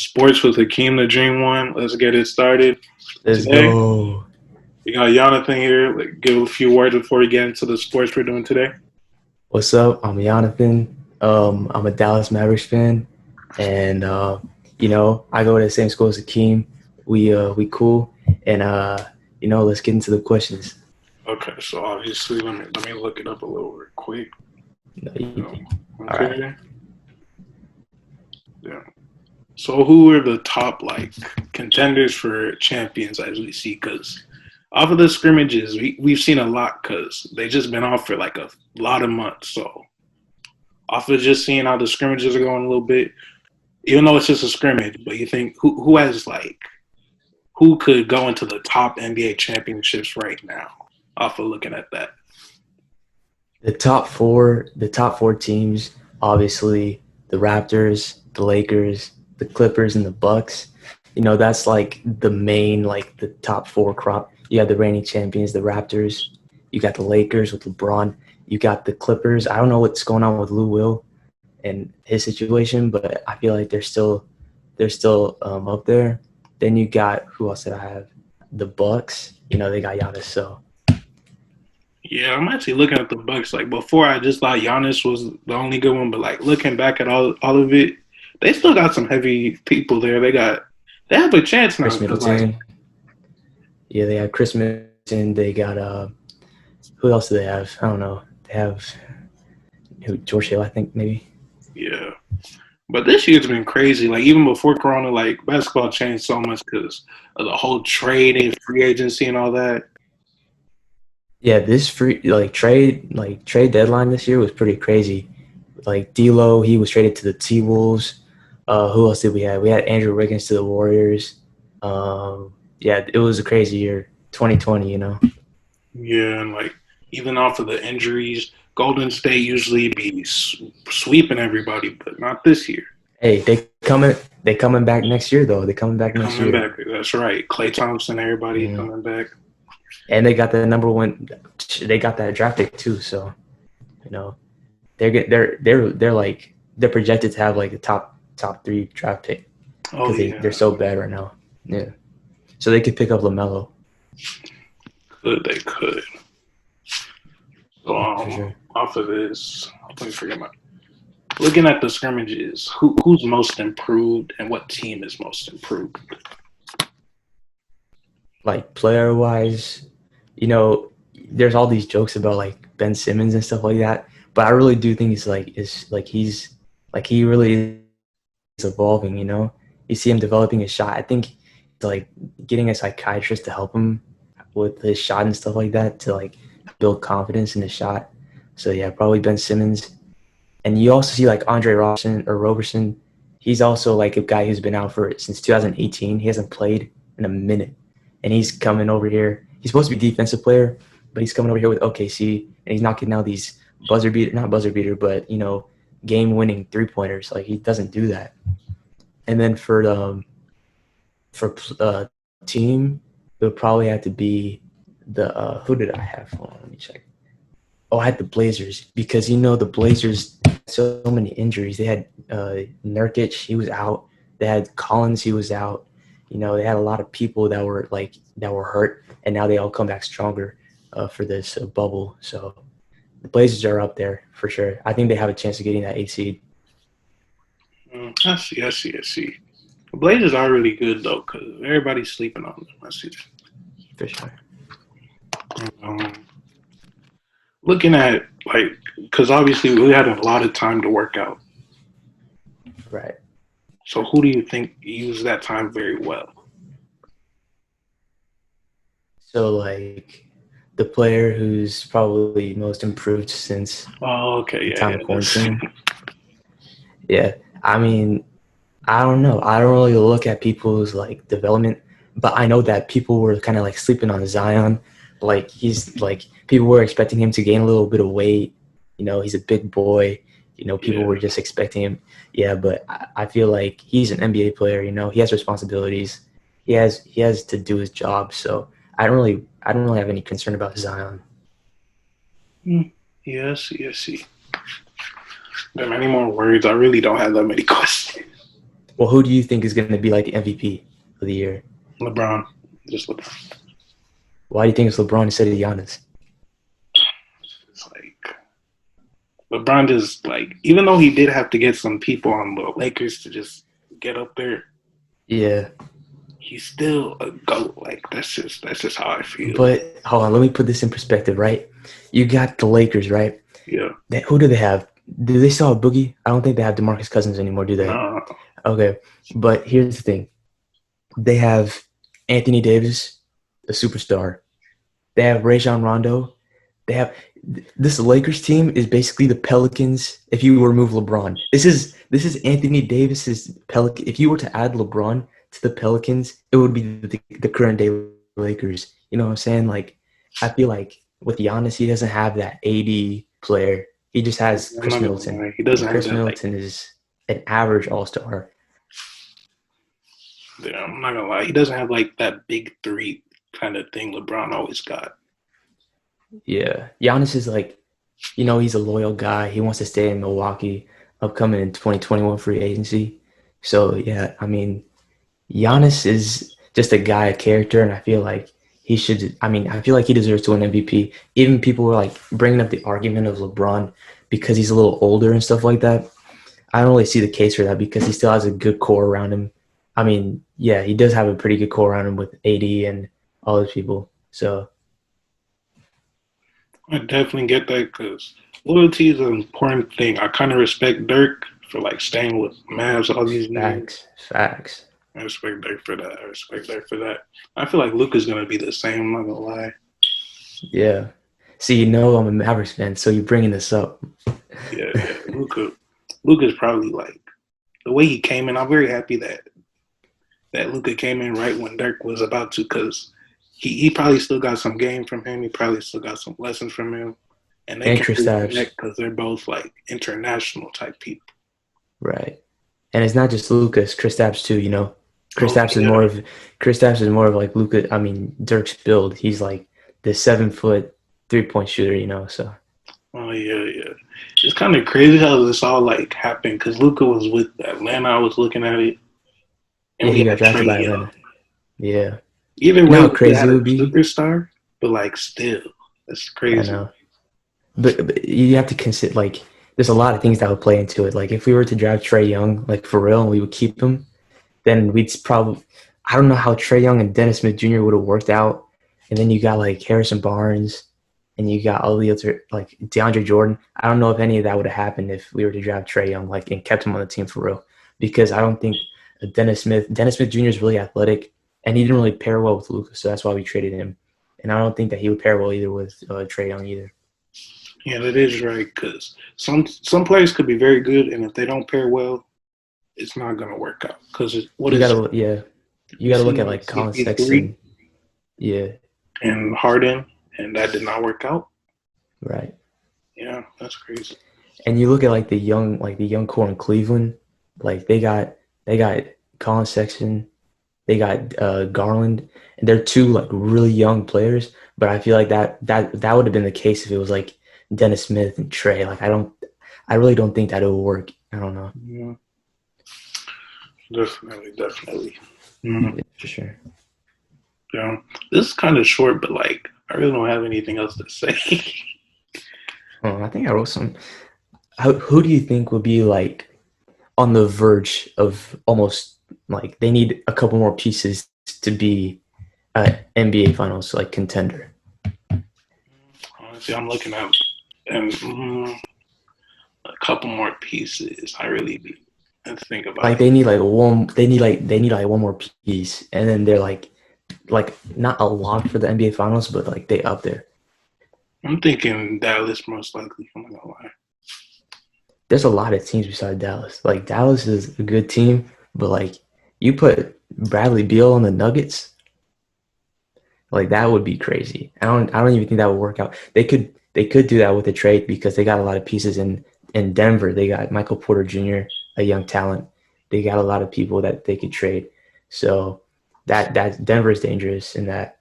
Sports with Hakeem, the Dream One. Let's get it started. Let's Today, go. we got Yonathan here. Give a few words before we get into the sports we're doing today. What's up? I'm Yonathan. I'm a Dallas Mavericks fan, and I go to the same school as Hakeem. We cool, and let's get into the questions. Okay, so obviously, let me look it up a little bit quick. All right. Okay. Yeah. So, who are the top contenders for champions as we see? Because off of the scrimmages, we've seen a lot because they just been off for a lot of months. So, off of just seeing how the scrimmages are going a little bit, even though it's just a scrimmage, but you think who has who could go into the top NBA championships right now? Off of looking at that, The top four teams, obviously, the Raptors, the Lakers, the Clippers, and the Bucks. That's like the main, the top four crop. You have the reigning champions, the Raptors. You got the Lakers with LeBron. You got the Clippers. I don't know what's going on with Lou Will and his situation, but I feel like they're still up there. Then you got, who else did I have? The Bucks. They got Giannis. So yeah, I'm actually looking at the Bucks. Before, I just thought Giannis was the only good one, but looking back at all of it, they still got some heavy people there. They have a chance now Chris because Middleton. Yeah, they have Chris Middleton. They got who else do they have? I don't know. They have George Hill, I think maybe. yeah. But this year's been crazy. Even before Corona, basketball changed so much because of the whole trade and free agency and all that. Yeah, this trade deadline this year was pretty crazy. Like D'Lo, he was traded to the T Wolves. Who else did we have? We had Andrew Wiggins to the Warriors. Yeah, it was a crazy year, 2020. Yeah, and even off of the injuries, Golden State usually be sweeping everybody, but not this year. Hey, they coming back next year though. They coming back next Coming year. back, that's right. Klay Thompson, everybody Mm. coming back. And they got the number one. They got that draft pick too. So you know they're projected to have like the top three draft pick Oh because they're yeah, so bad right now. Yeah, so they could pick up LaMelo they could. So for sure. off of this, let me forget my. Looking at the scrimmages, who's most improved and what team is most improved? Like player wise, you know, there's all these jokes about like Ben Simmons and stuff like that, but I really do think he really is evolving. You see him developing his shot. I think like getting a psychiatrist to help him with his shot and stuff like that to build confidence in his shot. So yeah, probably Ben Simmons. And you also see like Andre Roberson. He's also like a guy who's been out for since 2018. He hasn't played in a minute, and he's coming over here. He's supposed to be a defensive player, but he's coming over here with OKC, and he's knocking out these not buzzer beater, but game winning 3-pointers. Like he doesn't do that. And then for team, it would probably have to be the who did I have? Hold on, let me check. Oh, I had the Blazers because the Blazers had so many injuries. They had Nurkic, he was out. They had Collins, he was out. They had a lot of people that were hurt, and now they all come back stronger for this bubble. So the Blazers are up there for sure. I think they have a chance of getting that 8 seed. I see. The Blazers are really good though, because everybody's sleeping on them. I see. For sure. Um, Looking at because obviously we had a lot of time to work out. Right. So who do you think used that time very well? So the player who's probably most improved since Oh, okay, the yeah, time of yeah. quarantine. Yeah. I mean, I don't know. I don't really look at people's development, but I know that people were kind of sleeping on Zion. He's people were expecting him to gain a little bit of weight. He's a big boy. People Yeah. were just expecting him. Yeah, but I feel like he's an NBA player. He has responsibilities. He has to do his job. So I don't really have any concern about Zion. Yes. There are many more words. I really don't have that many questions. Well, who do you think is going to be like the MVP of the year? LeBron, just LeBron. Why do you think it's LeBron instead of Giannis? It's like LeBron just like even though he did have to get some people on the Lakers to just get up there, Yeah, he's still a goat. Like that's just how I feel. but hold on, let me put this in perspective, right? You got the Lakers, right? Yeah, Who do they have? Do they still have Boogie? I don't think they have DeMarcus Cousins anymore, do they? no, Okay, but here's the thing: they have Anthony Davis, a superstar. They have Rajon Rondo. They have this Lakers team is basically the Pelicans if you remove LeBron. This is Anthony Davis's Pelican. If you were to add LeBron to the Pelicans, it would be the current day Lakers. You know what I'm saying? Like I feel like with Giannis, he doesn't have that AD player. He just has I'm Chris not gonna Middleton, lie. He doesn't and have Chris that like. Middleton is an average All Star. Yeah, I'm not gonna lie. He doesn't have like that big three kind of thing LeBron always got. Yeah, Giannis is like, he's a loyal guy. He wants to stay in Milwaukee, upcoming in 2021 free agency. So yeah, I mean, Giannis is just a guy, a character, and I feel like he should. I mean, I feel like he deserves to win MVP. Even people were like bringing up the argument of LeBron because he's a little older and stuff like that. I don't really see the case for that because he still has a good core around him. I mean, yeah, he does have a pretty good core around him with AD and all those people. So I definitely get that because loyalty is an important thing. I kind of respect Dirk for like staying with Mavs all these years. facts. I respect Dirk for that. I respect Dirk for that. I feel like Luka's gonna be the same. I'm not gonna lie. Yeah. See, I'm a Mavericks fan, so you're bringing this up. Yeah, yeah. Luka's probably like the way he came in. I'm very happy that Luka came in right when Dirk was about to, because he probably still got some game from him. He probably still got some lessons from him, and they And can Chris really Stapps. connect because they're both like international type people. Right. And it's not just Lucas, Chris Stapps too, Chris Oh Stapps is yeah, more of Chris Stapps is more of like Luca, I mean Dirk's build. He's like the 7 foot 3 point shooter, so oh yeah, yeah. It's kind of crazy how this all like happened because Luka was with Atlanta. I was looking at it, and yeah, we he got had drafted Trey by Young. Atlanta. Yeah. Either You know way, how Luka crazy had it a would be? superstar, but like still, that's I crazy. know. But you have to consider like there's a lot of things that would play into it. Like if we were to draft Trey Young, like for real, and we would keep him, then we'd probably I don't know how Trey Young and Dennis Smith Jr. would have worked out. And then you got like Harrison Barnes and you got all the other like DeAndre Jordan. I don't know if any of that would have happened if we were to draft Trey Young like and kept him on the team for real. Because I don't think Dennis Smith Jr. is really athletic and he didn't really pair well with Lucas, so that's why we traded him. And I don't think that he would pair well either with Trey Young either. Yeah, that is right. Because some players could be very good, and if they don't pair well, it's not gonna work out. Because what You is gotta yeah, you we gotta look see at like like Colin CP3 Sexton. Yeah, and Harden, and that did not work out. right. Yeah, that's crazy. And you look at like the young core in Cleveland, like they got Colin Sexton, they got Garland, and they're two like really young players. But I feel like that would have been the case if it was like Dennis Smith and Trey. Like I really don't think that it would work. I don't know. Yeah, definitely, definitely. Mm, Yeah, for sure. yeah, this is kind of short, but like I really don't have anything else to say. I think I wrote some. Who do you think would be like on the verge of almost like they need a couple more pieces to be NBA Finals like contender? Honestly, I'm looking at and a couple more pieces. I really need to think about Like it. they need like one more piece, and then they're like not a lock for the NBA Finals, but like they up there. I'm thinking Dallas most likely. I'm not gonna lie. There's a lot of teams beside Dallas. Like Dallas is a good team, but like you put Bradley Beal on the Nuggets, like that would be crazy. I don't even think that would work out. They could do that with a trade because they got a lot of pieces in Denver. They got Michael Porter Jr., a young talent. They got a lot of people that they could trade. So that Denver is dangerous in that.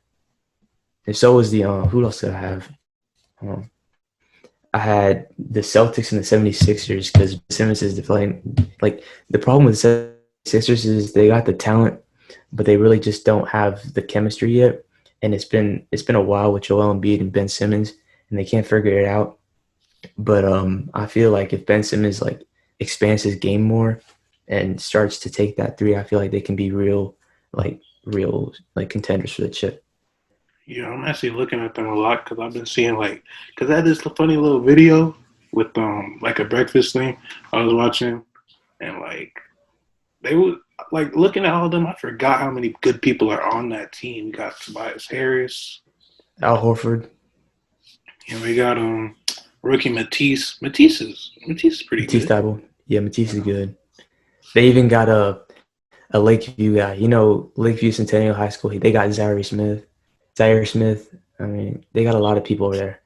And so is the who else did I have? Um, I had the Celtics and the 76ers because Simmons is playing. Like the problem with the 76ers is they got the talent, but they really just don't have the chemistry yet. And it's been a while with Joel Embiid and Ben Simmons, and they can't figure it out. But I feel like if Ben Simmons like expands his game more and starts to take that three, I feel like they can be real like contenders for the chip. Yeah, I'm actually looking at them a lot because I've been seeing like because I had this funny little video with like a breakfast thing I was watching and like they would like looking at all of them. I forgot how many good people are on that team. We got Tobias Harris, Al Horford, and we got rookie Matisse. Matisse is pretty Matisse good. Thybulle. Yeah, You Matisse is know? good. They even got a Lakeview guy. You know, Lakeview Centennial High School. They got Zaire Smith. Zaire Smith. I mean, they got a lot of people over there.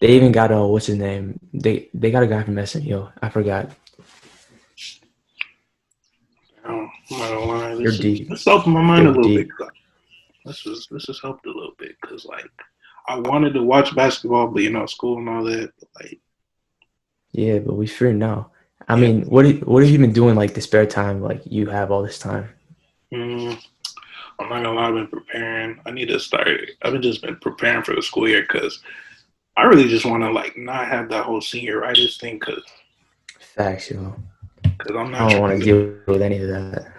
They even got what's his name? They got a guy from SMU. I forgot. I'm not gonna lie. They're This deep. is helping my mind a They're little bit. deep. This has helped a little bit because like I wanted to watch basketball, but school and all that. Like Yeah, but we free now. I yeah, mean, what have you been doing like the spare time? Like you have all this time. mm, I'm not gonna lie. I've been preparing. I need to start. I've been just been preparing for the school year because I really just want to like not have that whole senioritis thing Facts, yo. because I'm I not don't want trying to to. deal with any of that.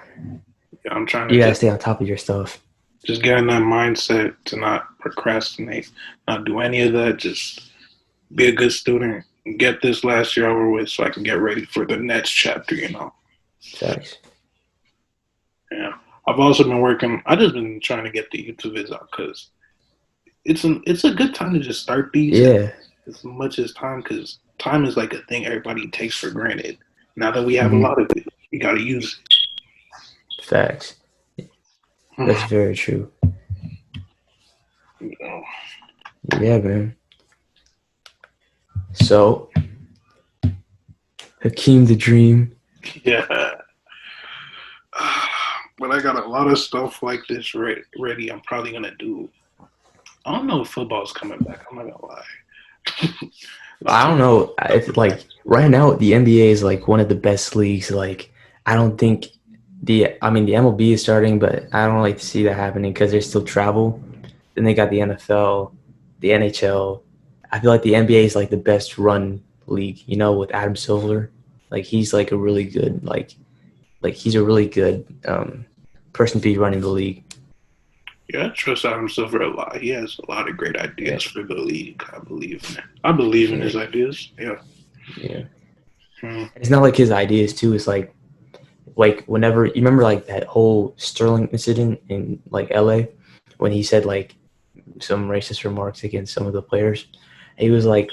Yeah, I'm trying to You gotta stay on top of your stuff. just get in that mindset to not procrastinate, not do any of that. Just be a good student. Get this last year over with so I can get ready for the next chapter. Facts. Yeah. I've also been working. I just been trying to get the YouTube vids out because it's a good time to just start these Yeah. as much as time because time is like a thing everybody takes for granted. Now that we have a Mm-hmm. lot of it, we got to use Facts. it. That's very true. You know, Yeah, man. So Hakeem the Dream. yeah. But I got a lot of stuff like this ready. I'm probably gonna do. I don't know if football's coming back. I'm not gonna lie. It's I too don't much know. stuff If with that. like right now the NBA is like one of the best leagues. Like I don't think the MLB is starting, but I don't like to see that happening because there's still travel. Then they got the NFL, the NHL. I feel like the NBA is like the best run league. You know, with Adam Silver, like he's like a really good he's a really good person to be running the league. Yeah, I trust Adam Silver a lot. He has a lot of great Yeah, ideas for the league. I believe in it. I believe in yeah, his ideas. Yeah. yeah. Hmm. It's not like his ideas too. It's like whenever you remember like that whole Sterling incident in like LA when he said like some racist remarks against some of the players. He was like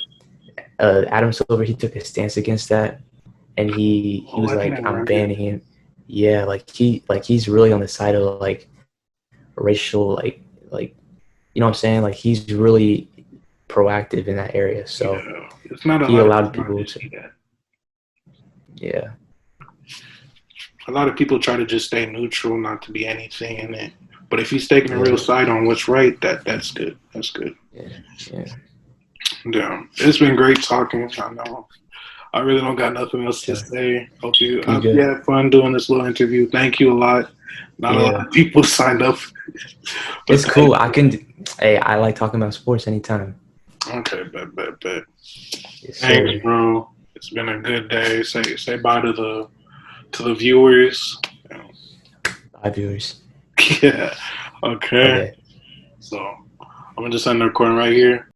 Adam Silver. He took a stance against that, and he Oh, was I think I like, I'm remember. banning him. Yeah, he's really on the side of like racial like you know what I'm saying. Like he's really proactive in that area. So Yeah, it's not a he lot of allowed people people just to see that. yeah A lot of people try to just stay neutral, not to be anything in it. But if he's taking a real yeah side on what's right, that's good. That's good. yeah yeah. Yeah, it's been great talking. I know. I really don't got nothing else to Yeah. say. You Hope you good? had fun doing this little interview. Thank you a lot. Not a lot Yeah. of people signed up, but It's thank cool. I you. can. Hey, I like talking about sports anytime. Okay, bet. Yes, Thanks, sir. bro. It's been a good day. Say bye to the viewers. Bye, viewers. Yeah. Okay. Okay. So I'm gonna just end the recording right here.